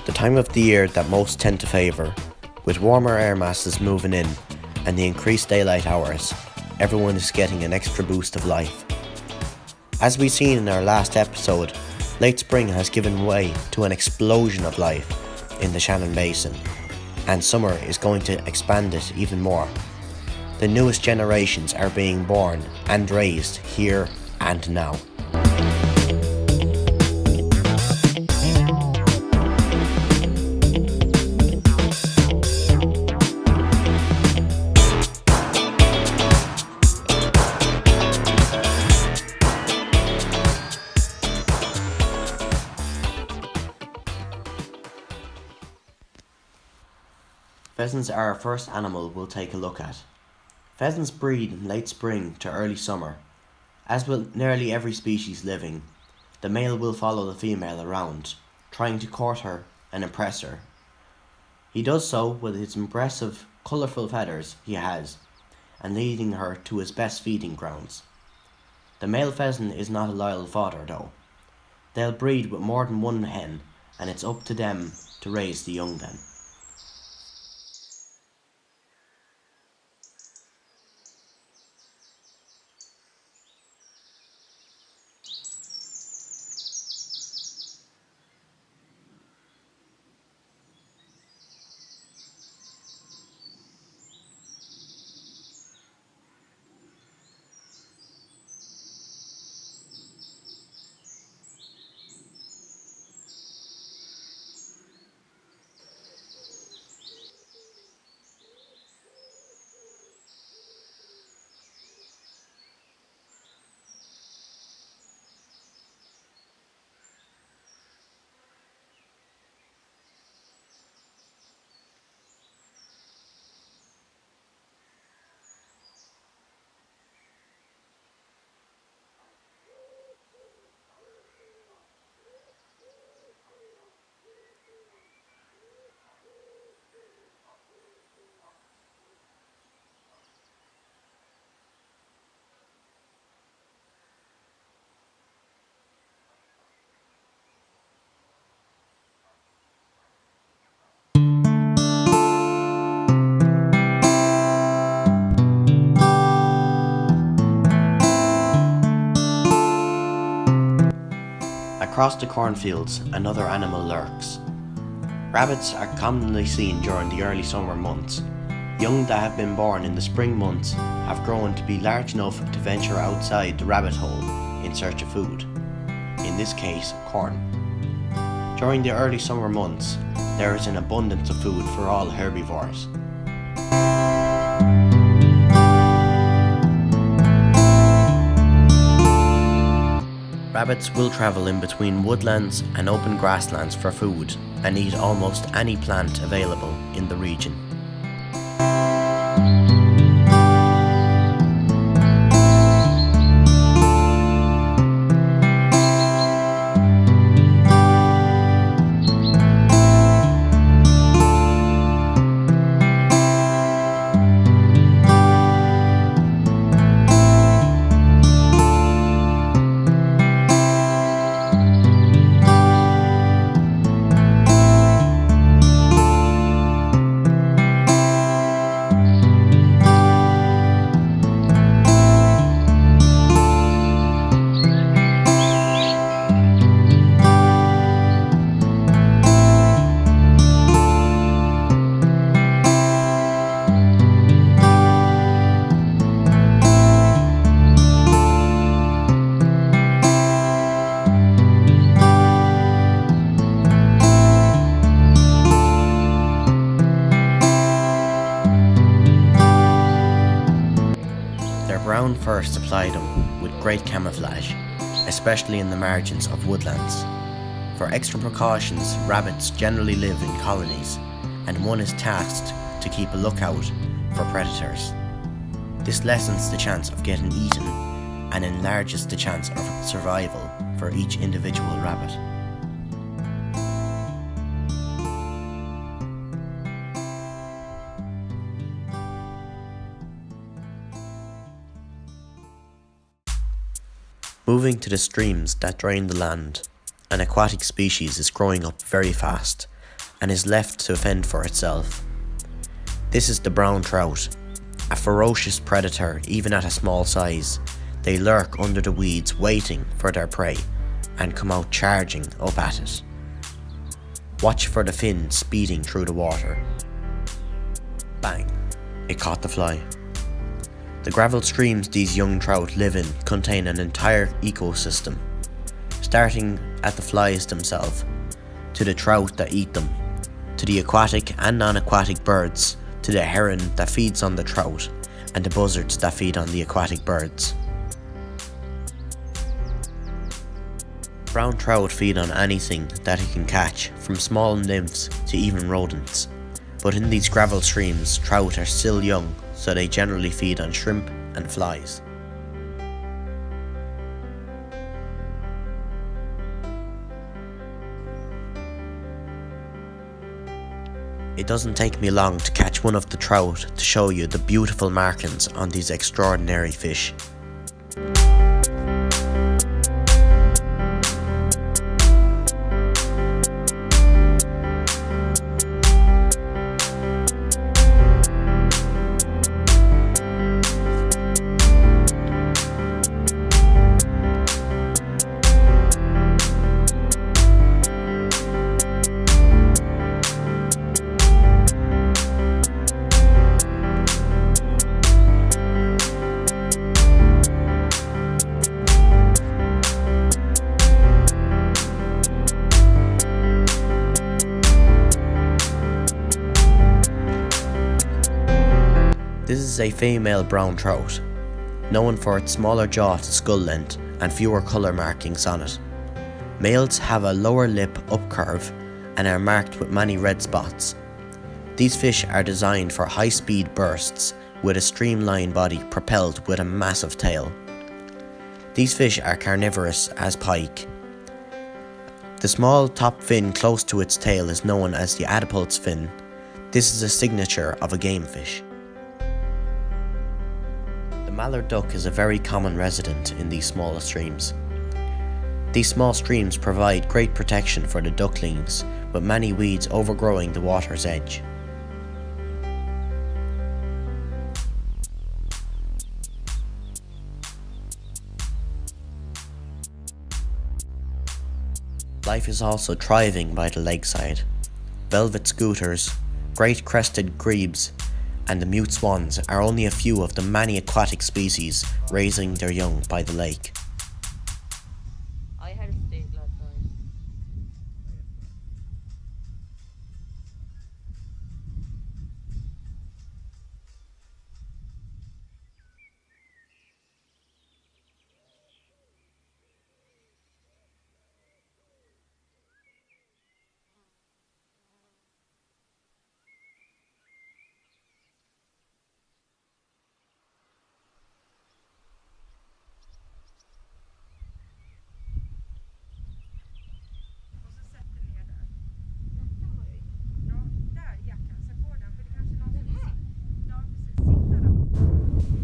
the time of the year that most tend to favour. With warmer air masses moving in and the increased daylight hours, everyone is getting an extra boost of life. As we seen in our last episode, late spring has given way to an explosion of life in the Shannon Basin, and summer is going to expand it even more. The newest generations are being born and raised here and now. Pheasants are our first animal we'll take a look at. Pheasants breed in late spring to early summer. As with nearly every species living, the male will follow the female around, trying to court her and impress her. He does so with his impressive, colourful feathers he has, and leading her to his best feeding grounds. The male pheasant is not a loyal fodder though. They'll breed with more than one hen, and it's up to them to raise the young then. Across the cornfields, another animal lurks. Rabbits are commonly seen during the early summer months. Young that have been born in the spring months have grown to be large enough to venture outside the rabbit hole in search of food, in this case corn. During the early summer months, there is an abundance of food for all herbivores. Rabbits will travel in between woodlands and open grasslands for food and eat almost any plant available in the region. Brown fur supply them with great camouflage, especially in the margins of woodlands. For extra precautions, rabbits generally live in colonies, and one is tasked to keep a lookout for predators. This lessens the chance of getting eaten and enlarges the chance of survival for each individual rabbit. Moving to the streams that drain the land, an aquatic species is growing up very fast, and is left to fend for itself. This is the brown trout, a ferocious predator even at a small size. They lurk under the weeds waiting for their prey and come out charging up at it. Watch for the fin speeding through the water. Bang! It caught the fly. The gravel streams these young trout live in contain an entire ecosystem, starting at the flies themselves, to the trout that eat them, to the aquatic and non-aquatic birds, to the heron that feeds on the trout, and the buzzards that feed on the aquatic birds. Brown trout feed on anything that it can catch, from small nymphs to even rodents. But in these gravel streams, trout are still young, so they generally feed on shrimp and flies. It doesn't take me long to catch one of the trout to show you the beautiful markings on these extraordinary fish. This is a female brown trout, known for its smaller jaw to skull length and fewer colour markings on it. Males have a lower lip upcurve and are marked with many red spots. These fish are designed for high-speed bursts with a streamlined body propelled with a massive tail. These fish are carnivorous as pike. The small top fin close to its tail is known as the adipose fin. This is a signature of a game fish. The mallard duck is a very common resident in these smaller streams. These small streams provide great protection for the ducklings, with many weeds overgrowing the water's edge. Life is also thriving by the lakeside. Velvet scooters, great crested grebes, and the mute swans are only a few of the many aquatic species raising their young by the lake. I had a steak last night.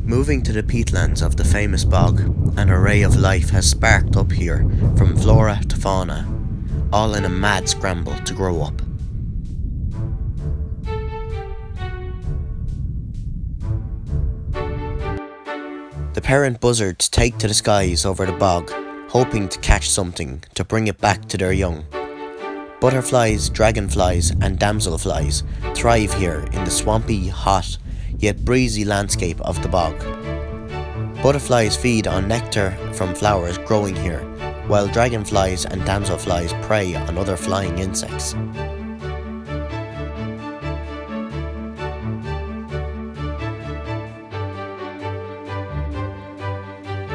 Moving to the peatlands of the famous bog, an array of life has sparked up here, from flora to fauna, all in a mad scramble to grow up. The parent buzzards take to the skies over the bog, hoping to catch something to bring it back to their young. Butterflies, dragonflies and damselflies thrive here in the swampy, hot, yet breezy landscape of the bog. Butterflies feed on nectar from flowers growing here, while dragonflies and damselflies prey on other flying insects.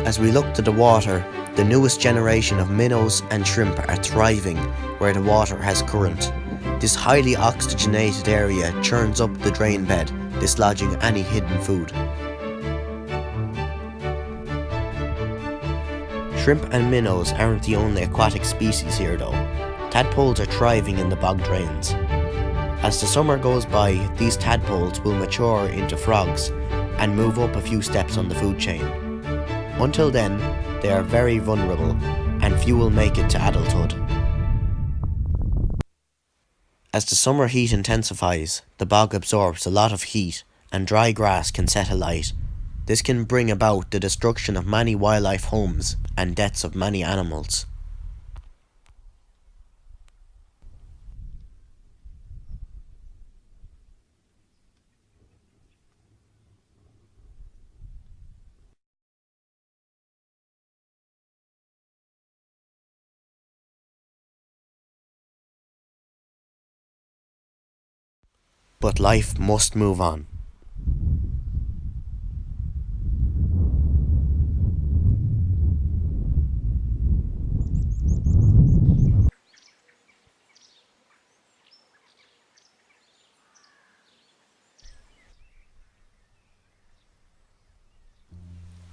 As we look to the water, the newest generation of minnows and shrimp are thriving where the water has current. This highly oxygenated area churns up the drain bed, dislodging any hidden food. Shrimp and minnows aren't the only aquatic species here though. Tadpoles are thriving in the bog drains. As the summer goes by, these tadpoles will mature into frogs and move up a few steps on the food chain. Until then, they are very vulnerable and few will make it to adulthood. As the summer heat intensifies, the bog absorbs a lot of heat and dry grass can set alight. This can bring about the destruction of many wildlife homes and deaths of many animals. But life must move on.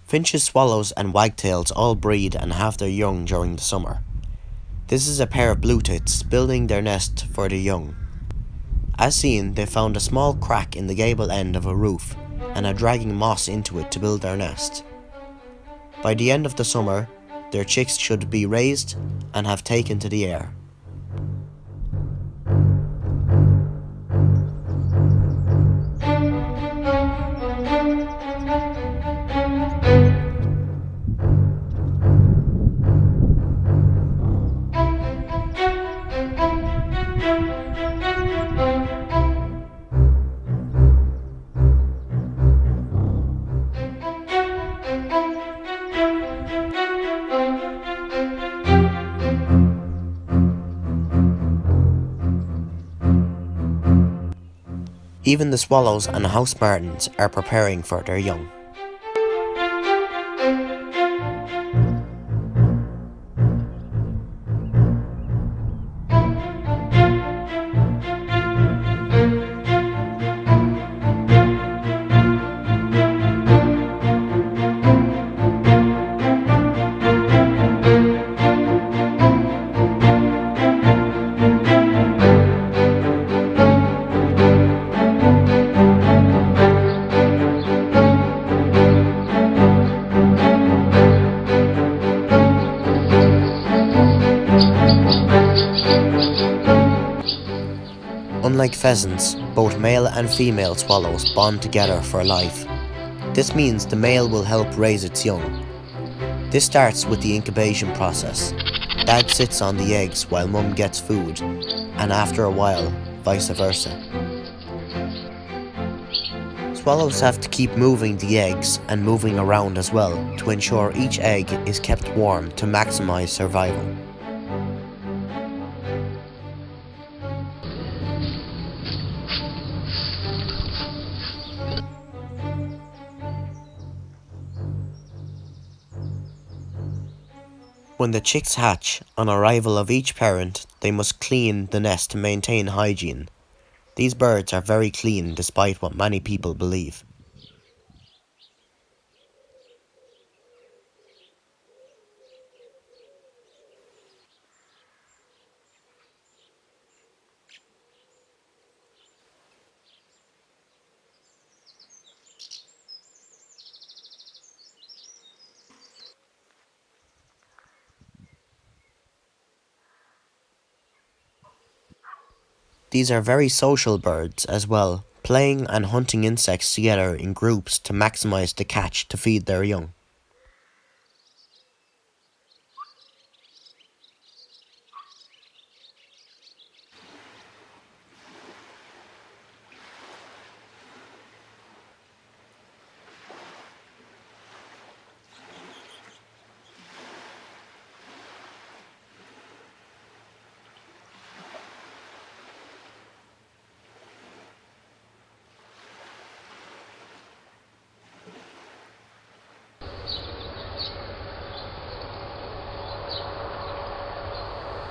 Finches, swallows and wagtails all breed and have their young during the summer. This is a pair of blue tits building their nest for their young. As seen, they found a small crack in the gable end of a roof and are dragging moss into it to build their nest. By the end of the summer, their chicks should be raised and have taken to the air. Even the swallows and house martins are preparing for their young. Unlike pheasants, both male and female swallows bond together for life. This means the male will help raise its young. This starts with the incubation process. Dad sits on the eggs while mum gets food, and after a while, vice versa. Swallows have to keep moving the eggs and moving around as well to ensure each egg is kept warm to maximize survival. When the chicks hatch, on arrival of each parent, they must clean the nest to maintain hygiene. These birds are very clean despite what many people believe. These are very social birds as well, playing and hunting insects together in groups to maximize the catch to feed their young.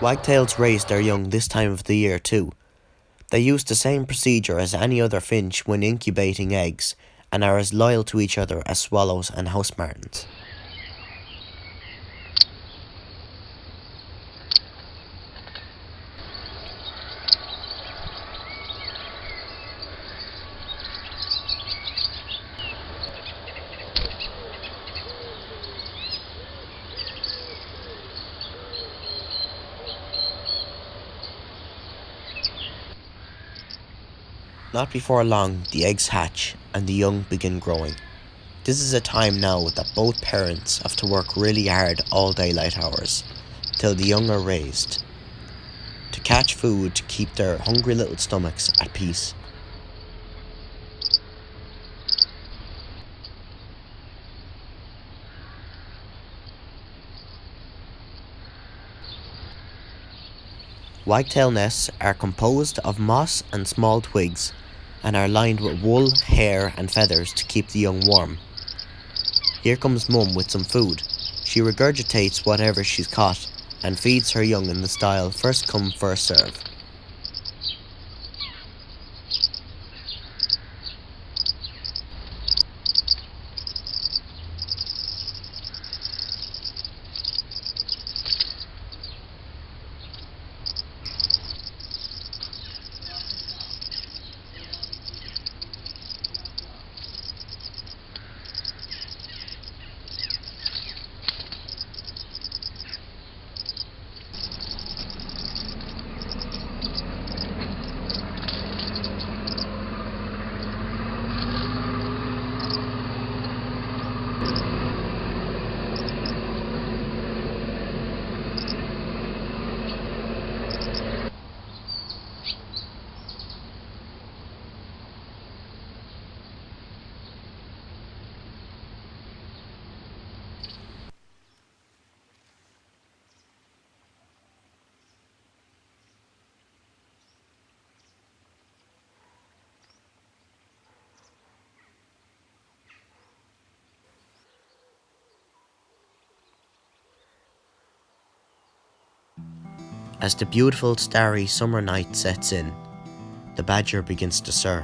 Wagtails raise their young this time of the year too. They use the same procedure as any other finch when incubating eggs and are as loyal to each other as swallows and house martins. Not before long, the eggs hatch and the young begin growing. This is a time now that both parents have to work really hard all daylight hours, till the young are raised, to catch food to keep their hungry little stomachs at peace. Wagtail nests are composed of moss and small twigs and are lined with wool, hair and feathers to keep the young warm. Here comes Mum with some food. She regurgitates whatever she's caught and feeds her young in the style first come first serve. As the beautiful starry summer night sets in, the badger begins to stir.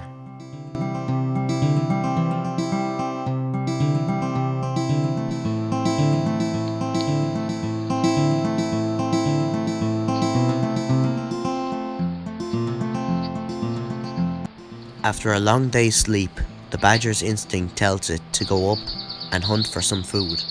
After a long day's sleep, the badger's instinct tells it to go up and hunt for some food.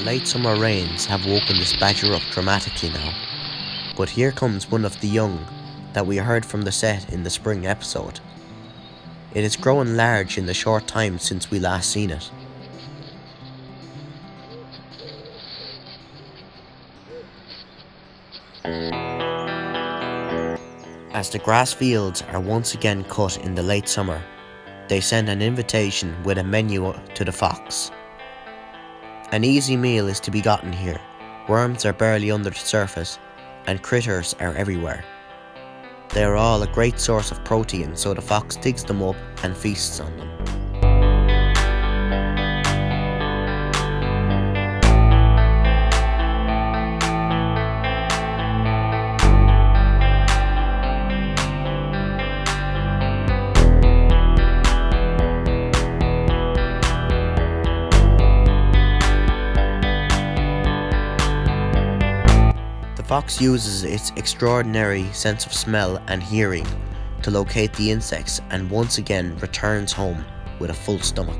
The late summer rains have woken this badger up dramatically now, but here comes one of the young that we heard from the set in the spring episode. It has grown large in the short time since we last seen it. As the grass fields are once again cut in the late summer, they send an invitation with a menu to the fox. An easy meal is to be gotten here. Worms are barely under the surface, and critters are everywhere. They are all a great source of protein, so the fox digs them up and feasts on them. The fox uses its extraordinary sense of smell and hearing to locate the insects and once again returns home with a full stomach.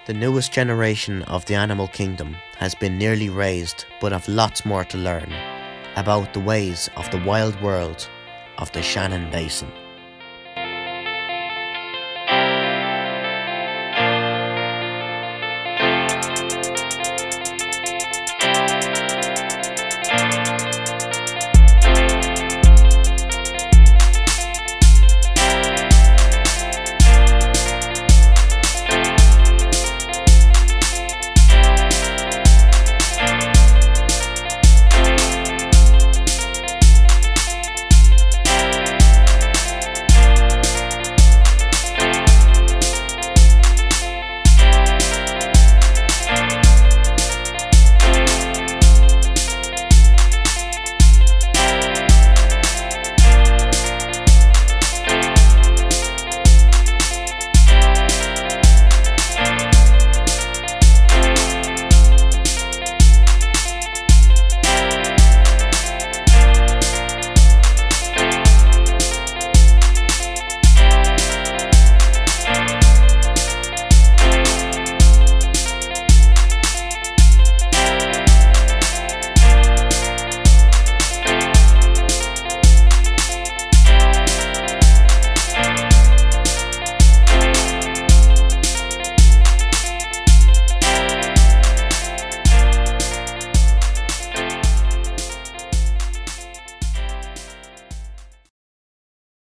The newest generation of the animal kingdom has been nearly raised, but have lots more to learn about the ways of the wild world of the Shannon Basin.